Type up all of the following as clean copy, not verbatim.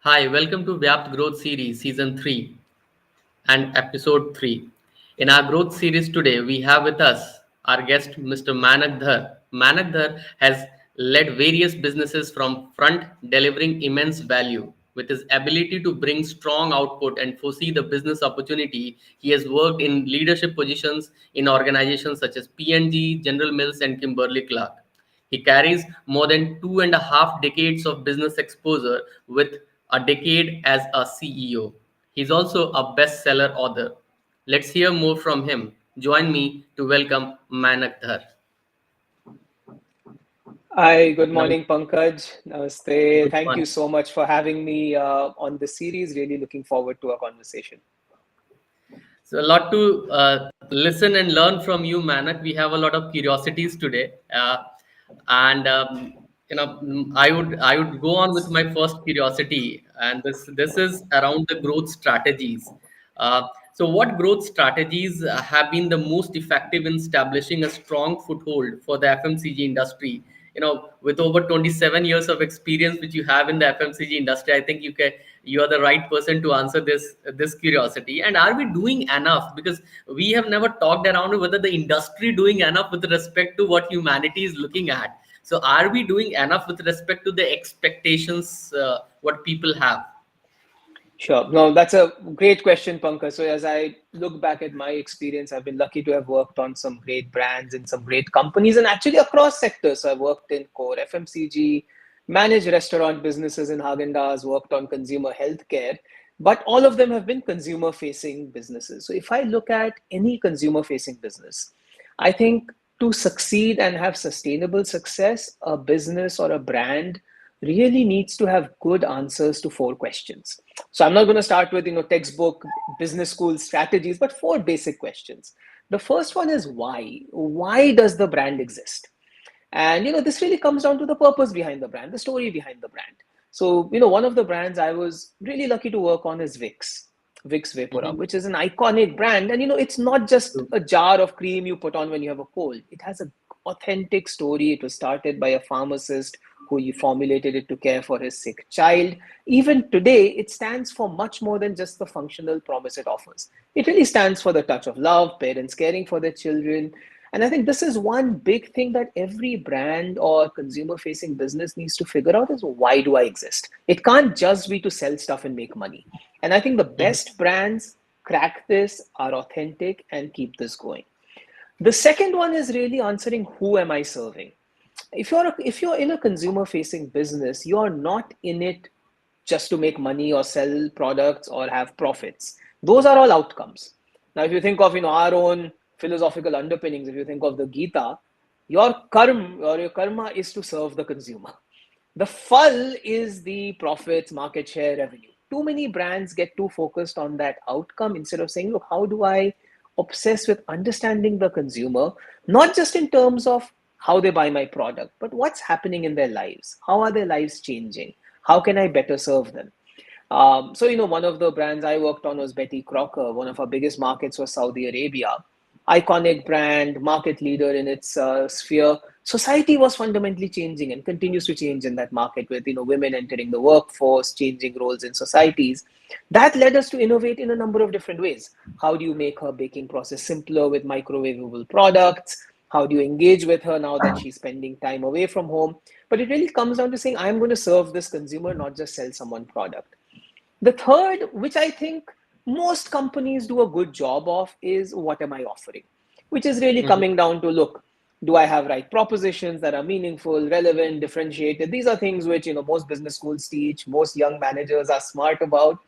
Hi, welcome to VYAPT Growth Series Season 3 and Episode 3. In our growth series today, we have with us our guest Mr. Mainak Dhar. Mainak Dhar has led various businesses from front, delivering immense value. With his ability to bring strong output and foresee the business opportunity, he has worked in leadership positions in organizations such as P&G, General Mills, and Kimberly-Clark. He carries more than 2.5 decades of business exposure with a decade as a CEO. He's also a bestseller author. Let's hear more from him. Join me to welcome Mainak Dhar. Hi, good Nam- morning, Pankaj. Namaste. Good Thank morning. you so much for having me on this series. Really looking forward to our conversation. So a lot to listen and learn from you, Manak. We have a lot of curiosities today, and I would go on with my first curiosity, and this is around the growth strategies. So, what growth strategies have been the most effective in establishing a strong foothold for the FMCG industry? With over 27 years of experience which you have in the FMCG industry, I think you are the right person to answer this curiosity. And are we doing enough? Because we have never talked around whether the industry doing enough with respect to what humanity is looking at. So are we doing enough with respect to the expectations what people have? Sure. No, that's a great question, Pankaj. So as I look back at my experience, I've been lucky to have worked on some great brands in some great companies and actually across sectors. So I worked in core FMCG, managed restaurant businesses in Haagen-Dazs, worked on consumer healthcare, but all of them have been consumer-facing businesses. So if I look at any consumer-facing business, I think to succeed and have sustainable success, a business or a brand really needs to have good answers to four questions. So I'm not going to start with textbook business school strategies, but four basic questions. The first one is why. Why does the brand exist? And this really comes down to the purpose behind the brand, the story behind the brand. So one of the brands I was really lucky to work on is Vicks Vapor Rub, Mhm. which is an iconic brand. And it's not just True. a jar of cream you put on when you have a cold. It has an authentic story. It was started by a pharmacist who he formulated it to care for his sick child. Even today, it stands for much more than just the functional promise it offers. It really stands for the touch of love, parents caring for their children. And I think this is one big thing that every brand or consumer facing business needs to figure out is why do I exist? It can't just be to sell stuff and make money. And I think the Mhm. best brands crack this, are authentic, and keep this going. The second one is really answering who am I serving? If you're in a consumer facing business, you're not in it just to make money or sell products or have profits. Those are all outcomes. Now if you think of our own philosophical underpinnings, if you think of the Gita, your karma is to serve the consumer. The full is the profits, market share, revenue. Too many brands get too focused on that outcome instead of saying, look, how do I obsess with understanding the consumer, not just in terms of how they buy my product, but what's happening in their lives? How are their lives changing? How can I better serve them? So, one of the brands I worked on was Betty Crocker. One of our biggest markets was Saudi Arabia. Iconic brand, market leader in its sphere. Society was fundamentally changing and continues to change in that market with women entering the workforce, changing roles in societies. That led us to innovate in a number of different ways. How do you make her baking process simpler with microwavable products? How do you engage with her now that she's spending time away from home? But it really comes down to saying, I'm going to serve this consumer, not just sell someone product. The third, which I think most companies do a good job of, is what am I offering? Which is really Mhm. coming down to look, do I have right propositions that are meaningful, relevant, differentiated? These are things which most business schools teach, most young managers are smart about.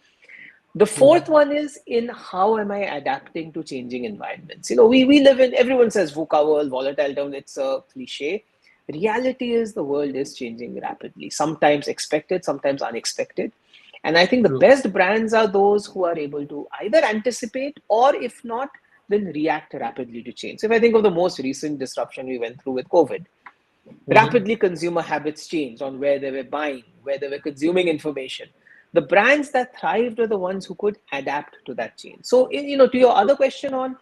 The fourth Mhm. one is in how am I adapting to changing environments? We live in, everyone says VUCA world, volatile terms, it's a cliche. Reality is the world is changing rapidly, sometimes expected, sometimes unexpected. And I think the True. best brands are those who are able to either anticipate or, if not, then react rapidly to change. So if I think of the most recent disruption we went through with COVID, Mhm. rapidly consumer habits changed on where they were buying, where they were consuming information. The brands that thrived were the ones who could adapt to that change. So, to your other question on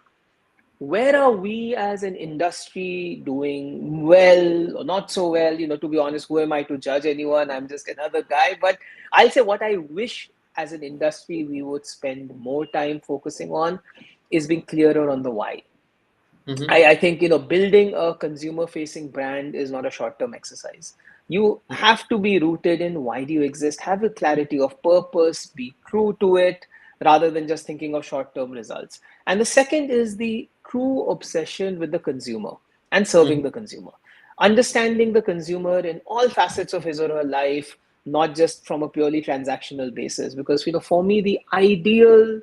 where are we as an industry doing well or not so well? To be honest, who am I to judge anyone? I'm just another guy. But I'll say what I wish as an industry we would spend more time focusing on is being clearer on the why. Mm-hmm. I think building a consumer facing brand is not a short term exercise. You have to be rooted in why do you exist, have a clarity of purpose, be true to it rather than just thinking of short term results. And the second is the true obsession with the consumer and serving Mm-hmm. the consumer, understanding the consumer in all facets of his or her life, not just from a purely transactional basis. Because for me, the ideal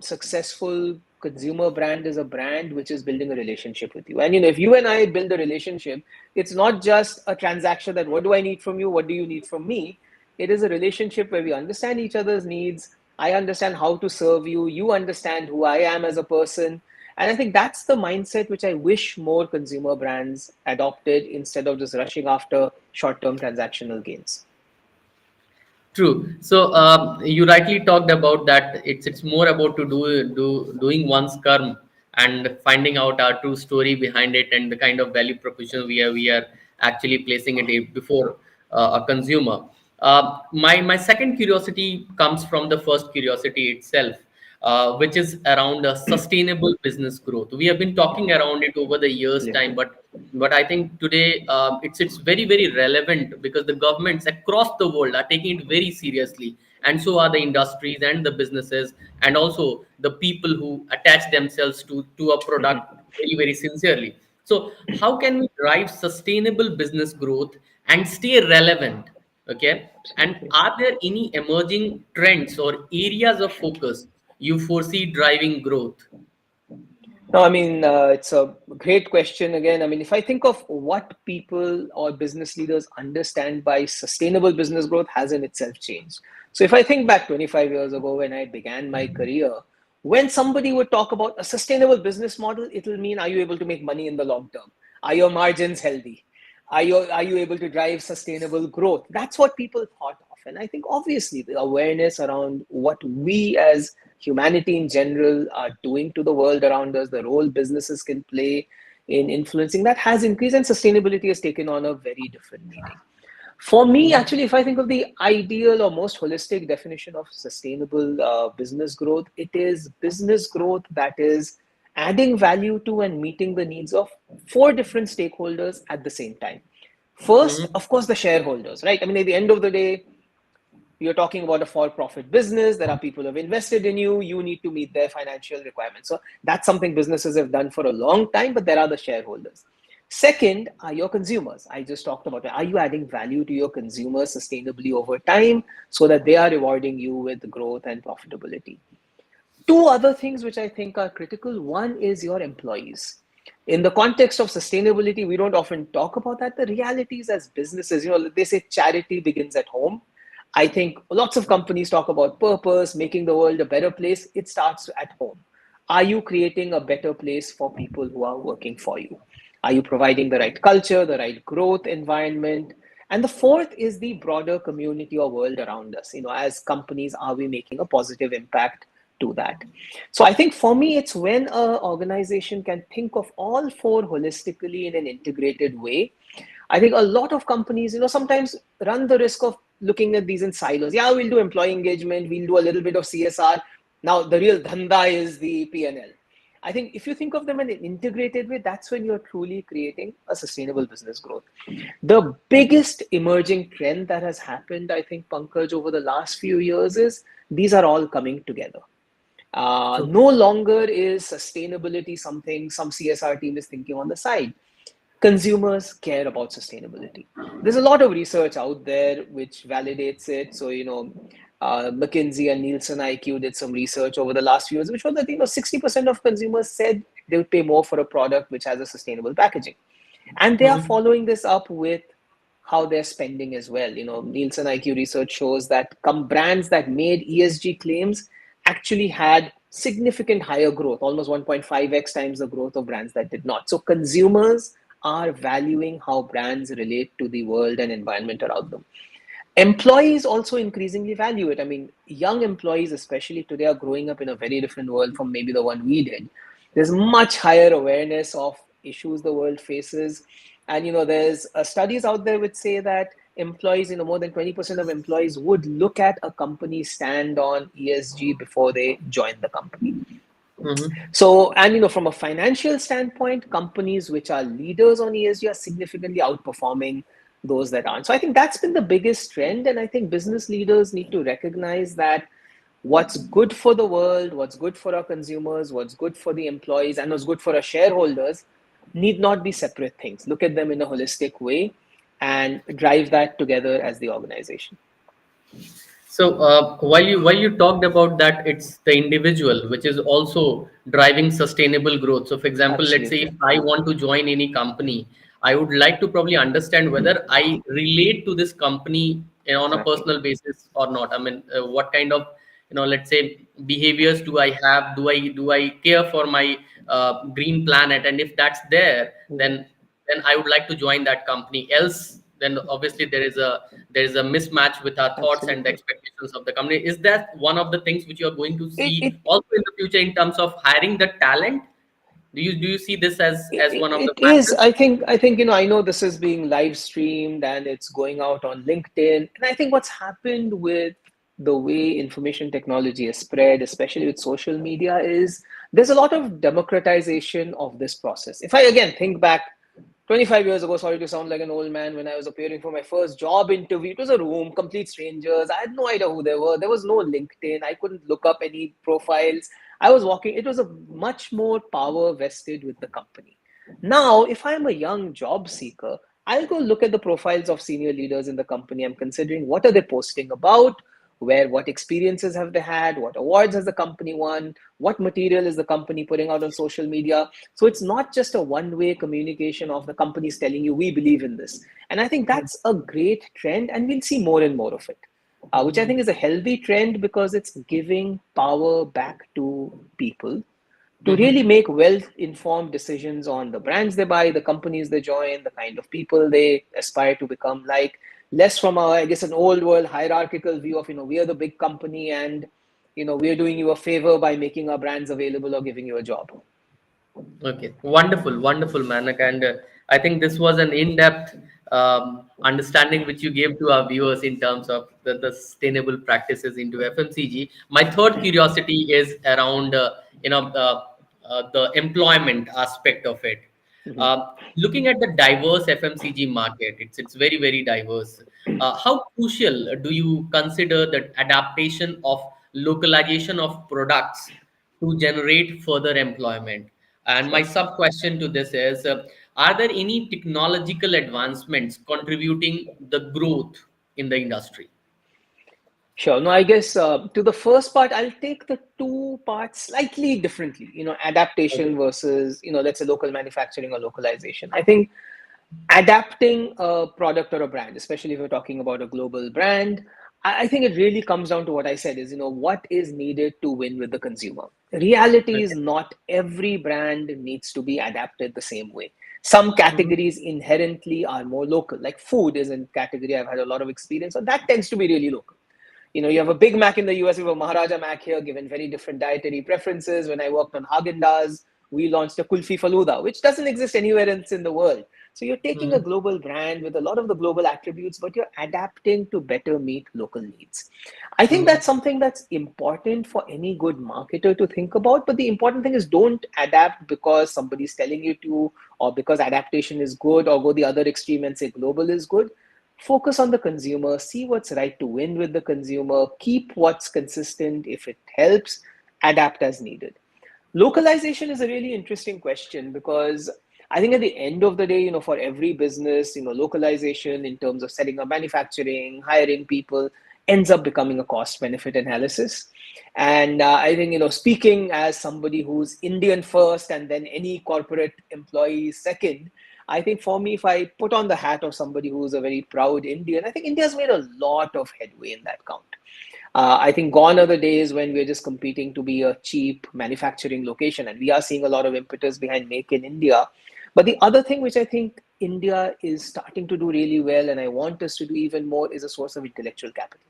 successful consumer brand is a brand which is building a relationship with you. And if you and I build a relationship, it's not just a transaction that what do I need from you, what do you need from me. It is a relationship where we understand each other's needs. I understand how to serve you, you understand who I am as a person. And I think that's the mindset which I wish more consumer brands adopted instead of just rushing after short-term transactional gains. True. So you rightly talked about that. It's more about to doing one's karma and finding out our true story behind it and the kind of value proposition we are actually placing it before a consumer. My second curiosity comes from the first curiosity itself, which is around sustainable business growth. We have been talking around it over the years' time, Absolutely. but I think today it's very very relevant because the governments across the world are taking it very seriously, and so are the industries and the businesses, and also the people who attach themselves to a product very very sincerely. So how can we drive sustainable business growth and stay relevant? Okay, and Absolutely. are there any emerging trends or areas of focus you foresee driving growth? No, I mean, it's a great question again. I mean, if I think of what people or business leaders understand by sustainable business growth has in itself changed. So if I think back 25 years ago when I began my career, when somebody would talk about a sustainable business model, it will mean, are you able to make money in the long term? Are your margins healthy? Are you able to drive sustainable growth? That's what people thought of. And I think obviously the awareness around what we as humanity in general are doing to the world around us, the role businesses can play in influencing that has increased, and sustainability has taken on a very different meaning. For me, Mhm. actually, if I think of the ideal or most holistic definition of sustainable business growth, it is business growth that is adding value to and meeting the needs of four different stakeholders at the same time. First, Mhm. of course, the shareholders, right? I mean, at the end of the day, you're talking about a for-profit business. There are people who have invested in you. You need to meet their financial requirements. So that's something businesses have done for a long time, but there are the shareholders. Second are your consumers. I just talked about it. Are you adding value to your consumers sustainably over time so that they are rewarding you with growth and profitability? Two other things which I think are critical. One is your employees. In the context of sustainability, we don't often talk about that. The realities as businesses, they say charity begins at home. I think lots of companies talk about purpose, making the world a better place. It starts at home. Are you creating a better place for people who are working for you? Are you providing the right culture, the right growth environment? And the fourth is the broader community or world around us. As companies, are we making a positive impact to that? So I think for me, it's when an organization can think of all four holistically in an integrated way. I think a lot of companies, sometimes run the risk of looking at these in silos. Yeah, we'll do employee engagement, we'll do a little bit of CSR. Now, the real dhanda is the P&L. I think if you think of them in an integrated way, that's when you're truly creating a sustainable business growth. The biggest emerging trend that has happened, I think, Pankaj, over the last few years is these are all coming together. True. No longer is sustainability something some CSR team is thinking on the side. Consumers care about sustainability. There's a lot of research out there which validates it. So, McKinsey and Nielsen IQ did some research over the last few years, which was that 60% of consumers said they would pay more for a product which has a sustainable packaging, and they are Mhm. following this up with how they're spending as well. Nielsen IQ research shows that brands that made ESG claims actually had significant higher growth, almost 1.5x times the growth of brands that did not. So consumers are valuing how brands relate to the world and environment around them. Employees also increasingly value it. I mean, young employees, especially today, are growing up in a very different world from maybe the one we did. There's much higher awareness of issues the world faces. And there's studies out there which say that employees, more than 20% of employees would look at a company's stand on ESG before they join the company. Mm-hmm. So, and from a financial standpoint, companies which are leaders on ESG are significantly outperforming those that aren't. So I think that's been the biggest trend. And I think business leaders need to recognize that what's good for the world, what's good for our consumers, what's good for the employees, and what's good for our shareholders need not be separate things. Look at them in a holistic way and drive that together as the organization. So while you talked about that, it's the individual which is also driving sustainable growth. So, for example, let's say if Absolutely. I want to join any company, I would like to probably understand whether I relate to this company on a Exactly. personal basis or not. I mean, what kind of let's say behaviors do I have? Do I care for my green planet? And if that's there, Mhm. then I would like to join that company. Else, then obviously there is a mismatch with our thoughts and the Absolutely. expectations of the company. Is that one of the things which you are going to It, see it also in the future in terms of hiring the talent? Do you see this as It, one of the it is. factors? I think I know this is being live streamed and it's going out on LinkedIn. And I think what's happened with the way information technology is spread, especially with social media, is there's a lot of democratization of this process. If I again think back 25 years ago, sorry to sound like an old man, when I was appearing for my first job interview, it was a room, complete strangers. I had no idea who they were. There was no LinkedIn. I couldn't look up any profiles. I was walking, it was a much more power vested with the company. Now, if I'm a young job seeker, I'll go look at the profiles of senior leaders in the company. I'm considering what are they posting about, what experiences have they had, what awards has the company won, what material is the company putting out on social media. So it's not just a one-way communication of the companies telling you we believe in this. And I think that's a great trend, and we'll see more and more of it, which I think is a healthy trend because it's giving power back to people to really Mm-hmm. make well-informed decisions on the brands they buy, the companies they join, the kind of people they aspire to become like, less from I guess, an old world hierarchical view of, we are the big company and, we're doing you a favor by making our brands available or giving you a job. Okay, wonderful, wonderful, Manak. And I think this was an in-depth understanding which you gave to our viewers in terms of the sustainable practices into FMCG. My third curiosity is around the employment aspect of it. Mhm. Looking at the diverse FMCG market, it's very very diverse. How crucial do you consider the adaptation of localization of products to generate further employment? And my Sure. sub question to this is, are there any technological advancements contributing the growth in the industry? Sure. No, I guess to the first part, I'll take the two parts slightly differently. Okay. Adaptation versus, let's say local manufacturing or localization. I think adapting a product or a brand, especially if we're talking about a global brand, I think it really comes down to what I said is, what is needed to win with the consumer. Reality is Okay. not every brand needs to be adapted the same way. Some Mhm. categories inherently are more local, like food is a category I've had a lot of experience on. That tends to be really local. You have a Big Mac in the US, we have a Maharaja Mac here, given very different dietary preferences. When I worked on Haagen-Dazs, we launched a Kulfi Faluda, which doesn't exist anywhere else in the world. So you're taking a Mhm. global brand with a lot of the global attributes, but you're adapting to better meet local needs. I think Mhm. that's something that's important for any good marketer to think about. But the important thing is don't adapt because somebody's telling you to, or because adaptation is good, or go the other extreme and say global is good. Focus on the consumer, see what's right to win with the consumer, keep what's consistent if it helps, adapt as needed. Localization is a really interesting question because I think at the end of the day, for every business, localization in terms of setting up manufacturing, hiring people ends up becoming a cost benefit analysis. And I think, speaking as somebody who's Indian first and then any corporate employee second, I think for me, if I put on the hat of somebody who's a very proud Indian, I think India's made a lot of headway in that count. I think gone are the days when we're just competing to be a cheap manufacturing location, and we are seeing a lot of impetus behind Make in India. But the other thing which I think India is starting to do really well, and I want us to do even more, is a source of intellectual capital.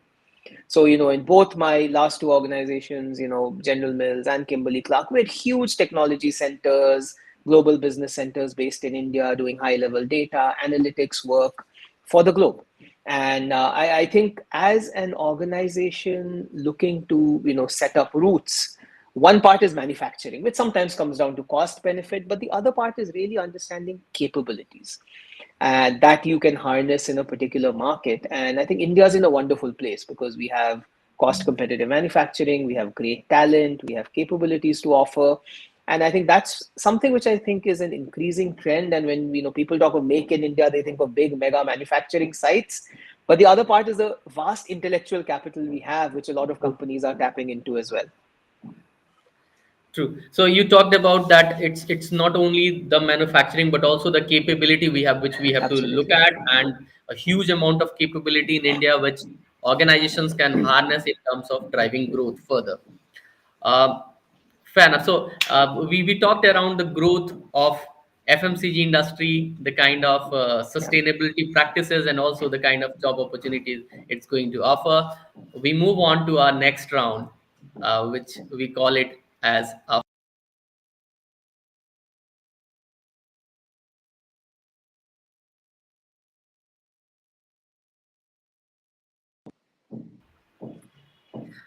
So, in both my last two organizations, General Mills and Kimberly-Clark, we had huge technology centers, global business centers based in India doing high level data analytics work for the globe. And I think as an organization looking to, set up roots, one part is manufacturing, which sometimes comes down to cost benefit, but the other part is really understanding capabilities and that you can harness in a particular market. And I think India's in a wonderful place because we have cost competitive manufacturing, we have great talent, we have capabilities to offer. And I think that's something which I think is an increasing trend. And when people talk of make in India, they think of big mega manufacturing sites. But the other part is the vast intellectual capital we have, which a lot of companies are tapping into as well. True. So you talked about that it's not only the manufacturing but also the capability we have, which we have to look Absolutely. at, and a huge amount of capability in India, which organizations can harness in terms of driving growth further. Uh, Fair enough. So we talked around the growth of FMCG industry, the kind of Yeah. sustainability practices, and also the kind of job opportunities it's going to offer. We move on to our next round, which we call it as a.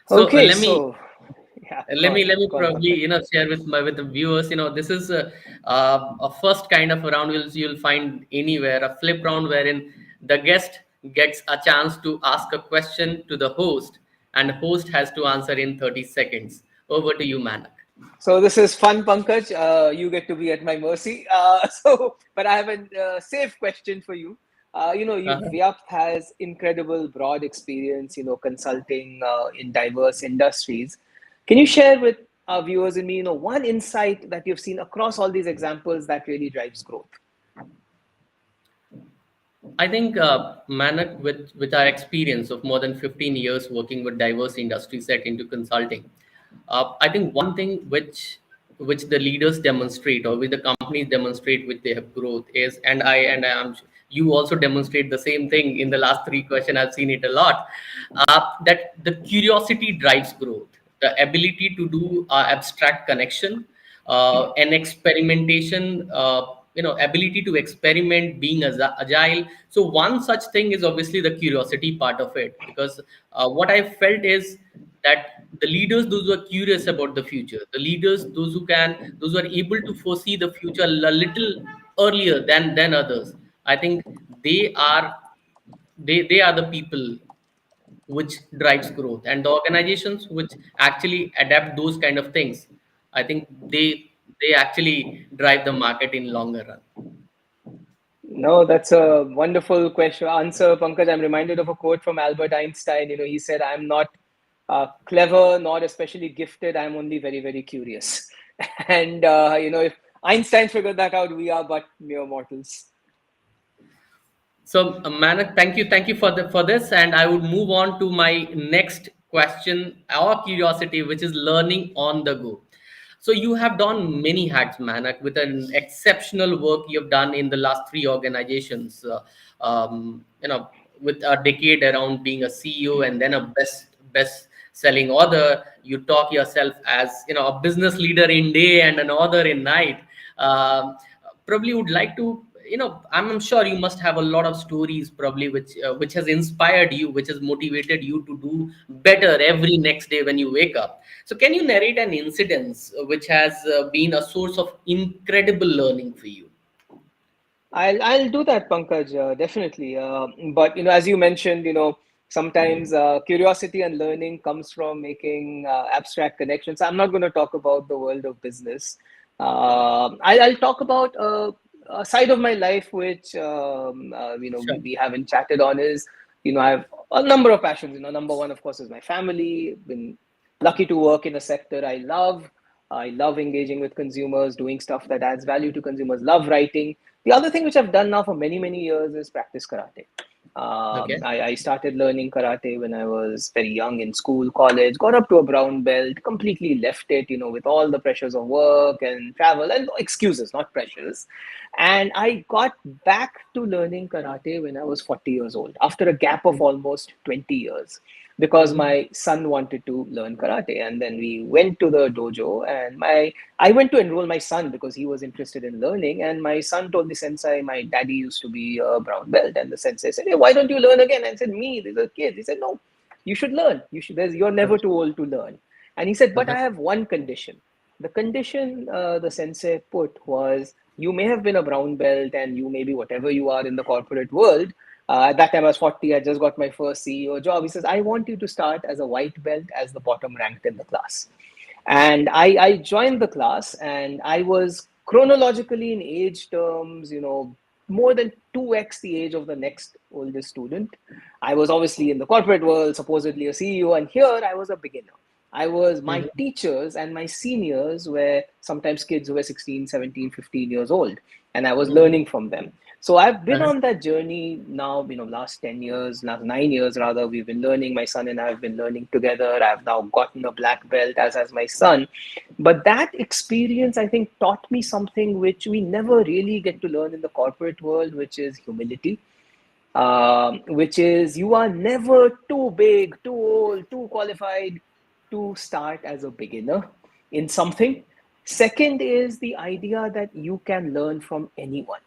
So Okay, so yeah, go on. let me Go on, probably Pankaj. share with the viewers. This is a first kind of a round you'll find anywhere, a flip round wherein the guest gets a chance to ask a question to the host, and host has to answer in 30 seconds. Over to you, Manak. So this is fun, Pankaj. You get to be at my mercy. But I have a safe question for you. Uh-huh. VYAPT has incredible broad experience, consulting in diverse industries. Can you share with our viewers and me, one insight that you've seen across all these examples that really drives growth? I think, Manak, with our experience of more than 15 years working with diverse industry set into consulting, I think one thing which the leaders demonstrate or which the companies demonstrate with their growth is, and I am you also demonstrate the same thing in the last three questions. I've seen it a lot. That the curiosity drives growth, the ability to do abstract connection, and experimentation. Ability to experiment, being agile. So one such thing is obviously the curiosity part of it, because what I felt is that the leaders, those who are curious about the future, the leaders, those who are able to foresee the future a little earlier than others, I think they are they are the people which drives growth, and the organizations which actually adapt those kind of things, I think they actually drive the market in longer run. No, that's a wonderful question answer, Pankaj. I'm reminded of a quote from Albert Einstein. He said, "I'm not clever, not especially gifted. I'm only very, very curious." And if Einstein figured that out, we are but mere mortals. So, Manak, thank you for this, and I would move on to my next question, our curiosity, which is learning on the go. So, you have done many hacks, Manak, with an exceptional work you have done in the last three organizations. With a decade around being a CEO and then a best selling author, you talk yourself as a business leader in day and an author in night. Um, Probably would like to, I'm sure you must have a lot of stories probably which has inspired you, which has motivated you to do better every next day when you wake up. So can you narrate an incident which has been a source of incredible learning for you? I'll do that, Pankaj, definitely. But as you mentioned, sometimes curiosity and learning comes from making abstract connections. I'm not going to talk about the world of business. I'll talk about a side of my life which Sure. we haven't chatted on. Is I have a number of passions. Number one, of course, is my family. Been lucky to work in a sector I love. I love engaging with consumers, doing stuff that adds value to consumers. Love writing. The other thing which I've done now for many, many years is practice karate. Okay. I started learning karate when I was very young in school, college, got up to a brown belt, completely left it, with all the pressures of work and travel and excuses, not pressures. And I got back to learning karate when I was 40 years old after a gap of almost 20 years. because Mhm. my son wanted to learn karate. And then we went to the dojo, and I went to enroll my son because he was interested in learning. And my son told the sensei, my daddy used to be a brown belt. And the sensei said, hey, why don't you learn again? And I said, me, these are kids. He said, no, you should learn. You're never too old to learn. And he said, but I Uh-huh. have one condition. The condition the sensei put was, you may have been a brown belt and you may be whatever you are in the corporate world. At that time, I was 40. I just got my first CEO job. He says, I want you to start as a white belt, as the bottom ranked in the class. And I joined the class, and I was chronologically in age terms, more than 2x the age of the next oldest student. I was obviously in the corporate world, supposedly a CEO, and here I was a beginner. My Mhm. teachers and my seniors were sometimes kids who were 16, 17, 15 years old, and I was Mhm. learning from them. So I've been Uh-huh. on that journey now, last 10 years, last 9 years rather. We've been learning. My son and I have been learning together. I've now gotten a black belt, as has my son. But that experience, I think, taught me something which we never really get to learn in the corporate world, which is humility. Which is, you are never too big, too old, too qualified to start as a beginner in something. Second is the idea that you can learn from anyone.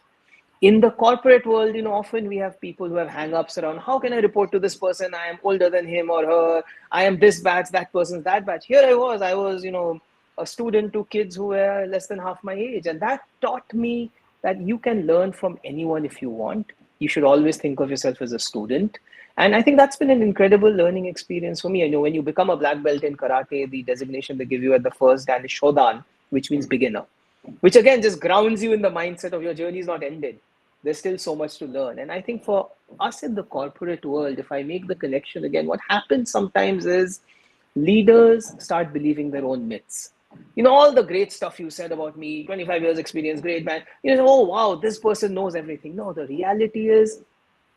In the corporate world, often we have people who have hang-ups around, how can I report to this person? I am older than him or her. I am this batch, that person's that batch. Here I was, a student to kids who were less than half my age. And that taught me that you can learn from anyone if you want. You should always think of yourself as a student. And I think that's been an incredible learning experience for me. When you become a black belt in karate, the designation they give you at the first dan is shodan, which means beginner, which again just grounds you in the mindset of your journey is not ended. There's still so much to learn. And I think for us in the corporate world, if I make the connection again, what happens sometimes is leaders start believing their own myths. All the great stuff you said about me, 25 years experience, great man. Oh, wow, this person knows everything. No, the reality is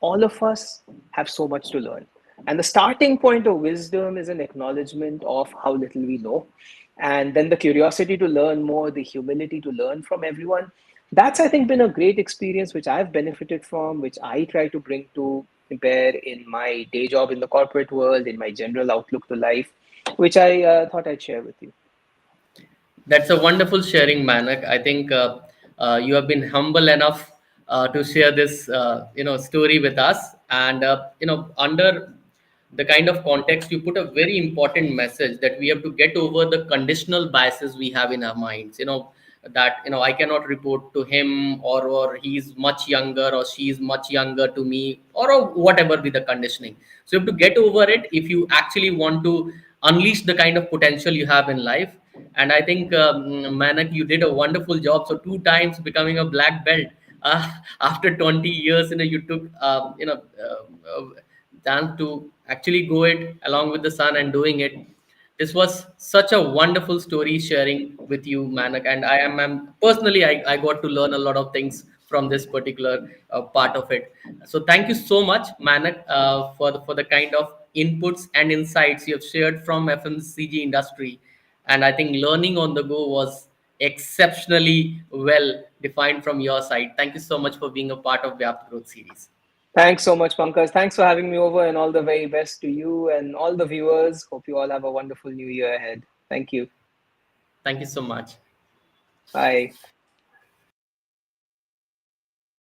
all of us have so much to learn. And the starting point of wisdom is an acknowledgement of how little we know. And then the curiosity to learn more, the humility to learn from everyone. That's, I think, been a great experience which I've benefited from, which I try to bring to bear in my day job in the corporate world, in my general outlook to life, which I thought I'd share with you. That's a wonderful sharing, Manak. I think you have been humble enough to share this, story with us, and under the kind of context you put a very important message that we have to get over the conditional biases we have in our minds. That I cannot report to him, or he's much younger, or she's much younger to me, or whatever be the conditioning. So you have to get over it if you actually want to unleash the kind of potential you have in life. And I think, Manak, you did a wonderful job. So two times becoming a black belt after 20 years, you took chance to actually go it along with the sun and doing it. This was such a wonderful story sharing with you, Manak, and I'm personally, I got to learn a lot of things from this particular part of it. So thank you so much, Manak, for the kind of inputs and insights you have shared from FMCG industry. And I think learning on the go was exceptionally well defined from your side. Thank you so much for being a part of VYAPT Growth Series. Thanks so much, Pankaj. Thanks for having me over, and all the very best to you and all the viewers. Hope you all have a wonderful new year ahead. Thank you. Thank you so much. Bye.